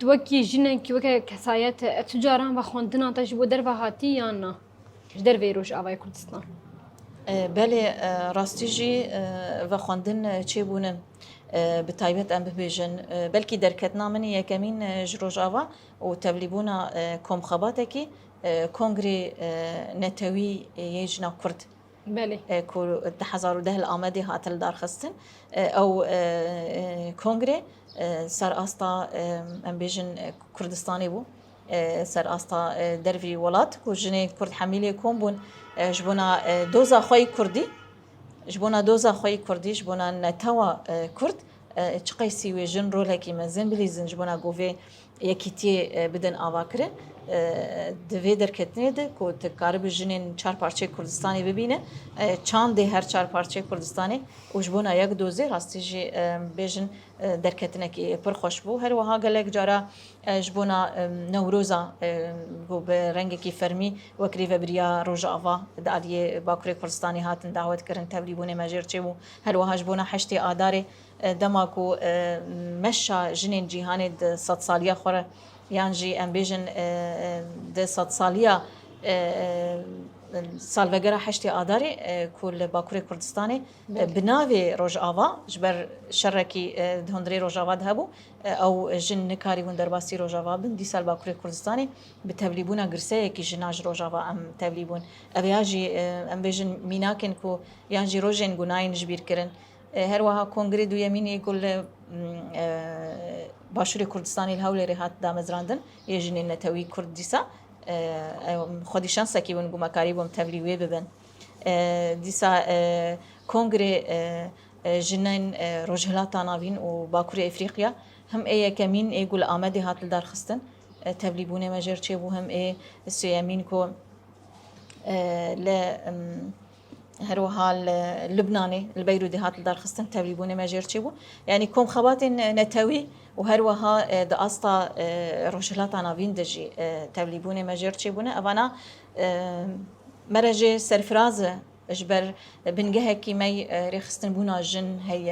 توكي جنك وكا كسايات تجارة وخوندنا تجبو دربها هاتي يانا جدر فيروش آبای کردستان. بله راستیجی و خواندن چه بونن بتایبەت ئەم ببێژن بەلکی دەرکەتنا منی یەکەمین ji Rojava û tevlîbûna komxebatekî kongrê netewî yê jina Kurd ku 2010 li Amedê hat li darxistin ew kongrê serasta em bêjin Kurdistanê bû serasta dervî welat ku jinê Kurd hemîlê kom bûn ji bona doza xwe Kurdî ji bona doza xwe Kurdî ji bona netewa Kurd çi qeysî wê jin rolekî mezin bilîzin ji bona govê yekîtiyê bidin avakirin di vê derketinê de ku tu karibî jinên çar parçeyê Kurdistanê bibîne çandê her çar parçeyê Kurdistanê û ji bona yek dozê rastî jî bêjin derketinekî pir xweş bû her wiha gelek cara ji bona Newroza ku bi rengekî fermî wek rêveberiya Rojava di aliyê Bakurê Kurdistanê hatin dawet kirin tevlîbûnê me jêr çêbû her wiha ji bona heştê adarê dema ku meşa jinên cîhanê di sedsaliya xwe re yan jî em bêjin di sedsaliya salvegera heştê adarê ku li Bakurê Kurdistanê bi navê Rojava ji ber şerekî di hundirê Rojava de hebû ew jin nikarîbûn derbasî Rojava bin dîsal Bakurê Kurdistanê bi tevlîbûna girseyekî jina ji Rojava em tevlîbûn ev ya jî em bêjin mînakên ku yan jî rojên gunayên ji bîr kirin her wiha kongrê duyemînê ku li Başûrê Kurdistanê li Hewlêrê hat damezrandin yê jinên netewî Kurd dîsa xwedî şensekî bûn ku me karîbûn tevlî wê bibin dîsa kongrê jinên Rojhilata Navîn û Bakurê Efrîqiya him ê yekemîn ê ku li Amedê hat li darxistin tevlîbûnê me jêr çêbû him ê sêyemîn ku li her wiha li Lubnanê li Beyrûdê hat li darxistin tevlîbûnê me jêr çêbû yanî komxebatên netewî û her wiha di asta Rojhilata Navîn de jî tevlîbûnê me jêr çêbûne evana me re jê serfiraz e ji ber bingehekî me rêxistinbûna jin heye